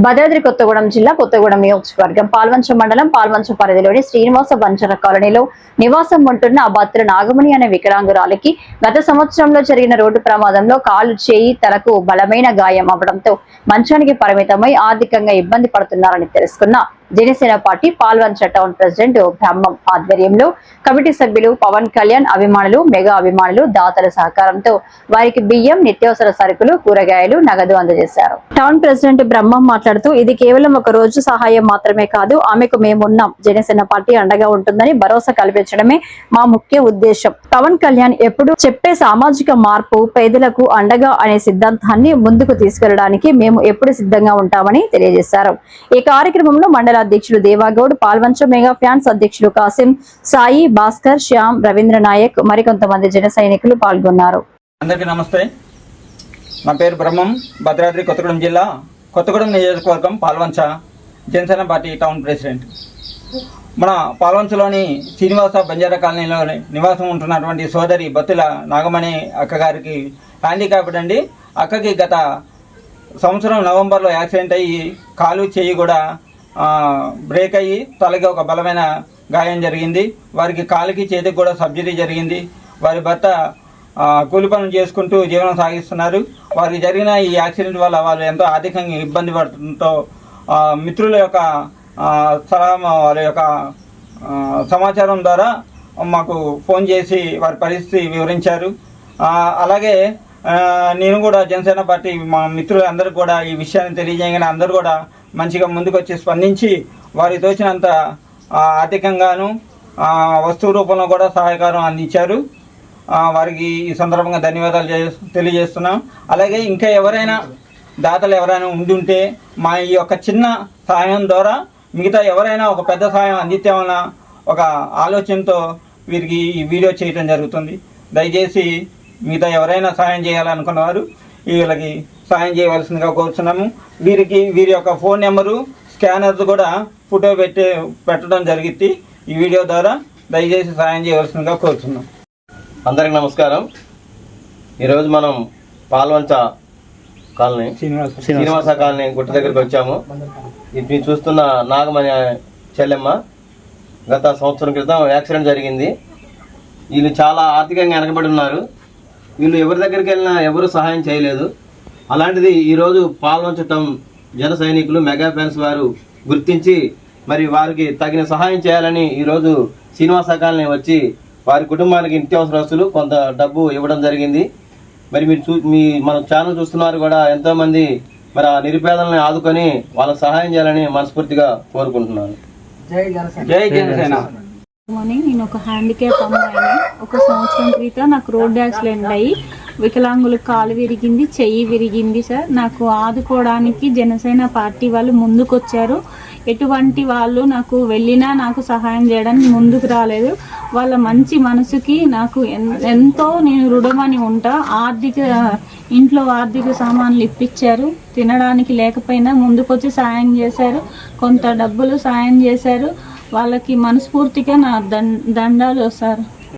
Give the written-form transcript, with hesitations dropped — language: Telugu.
భద్రాద్రి కొత్తగూడెం జిల్లా కొత్తగూడెం నియోజకవర్గం పాల్వంచ మండలం పాల్వంచ పరిధిలోని శ్రీనివాస బంచర కాలనీలో నివాసం ఉంటున్న భద్ర నాగమణి అనే వికలాంగురాలికి గత సంవత్సరంలో జరిగిన రోడ్డు ప్రమాదంలో కాలు చేయి తలకు బలమైన గాయం అవ్వడంతో మంచానికి పరిమితమై ఆర్థికంగా ఇబ్బంది పడుతున్నారని తెలుసుకున్న Janasena party Palvancha town president Brahmam ఆధ్వర్యంలో కమిటీ సభ్యులు పవన్ కళ్యాణ్ అభిమానులు మెగా అభిమానులు దాతల సహకారంతో వారికి బియ్యం నిత్యావసర సరుకులు కూరగాయలు నగదు అందజేశారు. టౌన్ ప్రెసిడెంట్ బ్రహ్మం మాట్లాడుతూ ఇది కేవలం ఒక రోజు సహాయం మాత్రమే కాదు, ఆమెకు మేమున్నాం, జనసేన పార్టీ అండగా ఉంటుందని భరోసా కల్పించడమే మా ముఖ్య ఉద్దేశం. పవన్ కళ్యాణ్ ఎప్పుడు చెప్పే సామాజిక మార్పు పేదలకు అండగా అనే సిద్ధాంతాన్ని ముందుకు తీసుకెళ్లడానికి మేము ఎప్పుడు సిద్ధంగా ఉంటామని తెలియజేశారు. ఈ కార్యక్రమంలో మండల అధ్యక్షుడు దేవాగౌడ్, పాల్వంచ మెగా ఫ్యాన్స్ అధ్యక్షులు కాసిం, సాయి, భాస్కర్, శ్యామ్, రవీంద్ర నాయక్ మరికొంతమంది జన సైనికులు పాల్గొన్నారు. అందరికీ నమస్తే. నా పేరు బ్రహ్మం, భద్రాద్రి కొత్తగూడెం జిల్లా కొత్తగూడెం నియోజకవర్గం Palvancha Janasena party town president. మన పాల్వంచలోని శ్రీనివాస బంజారా కాలనీలో నివాసం ఉంటున్నటువంటి సోదరి బత్తుల నాగమణి అక్క గారికి హ్యాండిక్యాప్డ్ అండి. అక్కకి గత సంవత్సరం నవంబర్లో యాక్సిడెంట్ అయ్యి కాలు చేయి కూడా బ్రేక్ అయ్యి తలకి ఒక బలమైన గాయం జరిగింది. వారికి కాలుకి చేతికి కూడా సర్జరీ జరిగింది. వారి భర్త కూలి పనులు చేసుకుంటూ జీవనం సాగిస్తున్నారు. వారికి జరిగిన ఈ యాక్సిడెంట్ వల్ల వాళ్ళు ఎంతో ఆర్థికంగా ఇబ్బంది పడటంతో మిత్రుల యొక్క సలహా, వారి యొక్క సమాచారం ద్వారా మాకు ఫోన్ చేసి వారి పరిస్థితి వివరించారు. అలాగే నేను కూడా జనసేన పార్టీ మా మిత్రులందరూ కూడా ఈ విషయాన్ని తెలియజేయగానే అందరూ కూడా మంచిగా ముందుకు వచ్చి స్పందించి వారికి తోచినంత ఆర్థికంగాను వస్తువు రూపంలో కూడా సహాయకారం అందించారు. వారికి ఈ సందర్భంగా ధన్యవాదాలు తెలియజేస్తున్నాం. అలాగే ఇంకా ఎవరైనా దాతలు ఎవరైనా ఉండుంటే మా ఈ యొక్క చిన్న సహాయం ద్వారా మిగతా ఎవరైనా ఒక పెద్ద సహాయం అందితేమన్నా ఒక ఆలోచనతో వీరికి ఈ వీడియో చేయటం జరుగుతుంది. దయచేసి మిగతా ఎవరైనా సహాయం చేయాలనుకున్నవారు వీళ్ళకి సహాయం చేయవలసిందిగా కోరుతున్నాము. వీరి యొక్క ఫోన్ నెంబరు, స్కానర్స్ కూడా ఫోటో పెట్టడం జరిగింది. ఈ వీడియో ద్వారా దయచేసి సహాయం చేయవలసిందిగా కోరుతున్నాం. అందరికి నమస్కారం. ఈరోజు మనం పాల్వంచ కాలనీ శ్రీనివాస కాలనీ గుట్ట దగ్గరికి వచ్చాము. ఇది చూస్తున్న నాగమణి చెల్లెమ్మ గత సంవత్సరం క్రితం యాక్సిడెంట్ జరిగింది. వీళ్ళు చాలా ఆర్థికంగా వెనకబడి ఉన్నారు. వీళ్ళు ఎవరి దగ్గరికి వెళ్ళినా ఎవరు సహాయం చేయలేదు. అలాంటిది ఈరోజు పాల్వంచ టౌన్ జన సైనికులు మెగా ఫ్యాన్స్ వారు గుర్తించి మరి వారికి తగిన సహాయం చేయాలని ఈరోజు శ్రీనివాస కాలనీ వచ్చి వారి కుటుంబానికి నిత్యావసర వస్తువులు కొంత డబ్బు ఇవ్వడం జరిగింది. మరి మీరు మన ఛానల్ చూస్తున్నారు కూడా ఎంతోమంది మరి ఆ నిరుపేదలను ఆదుకొని వాళ్ళకి సహాయం చేయాలని మనస్ఫూర్తిగా కోరుకుంటున్నాను. జై జనసేన. నేను ఒక హ్యాండిక్యాప్ అమ్మాయిని. ఒక సంవత్సరం క్రితం నాకు రోడ్ యాక్సిడెంట్ అయ్యి వికలాంగులకు కాలు విరిగింది, చెయ్యి విరిగింది సార్. నాకు ఆదుకోవడానికి జనసేన పార్టీ వాళ్ళు ముందుకొచ్చారు. ఎటువంటి వాళ్ళు నాకు వెళ్ళినా నాకు సహాయం చేయడానికి ముందుకు రాలేదు. వాళ్ళ మంచి మనసుకి నాకు ఎంతో నేను రుణమని ఉంటా. ఇంట్లో ఆర్థిక సామాన్లు ఇప్పించారు, తినడానికి లేకపోయినా ముందుకొచ్చి సాయం చేశారు, కొంత డబ్బులు సాయం చేశారు. వాళ్ళకి మనస్ఫూర్తిగా నా దండాలు సార్.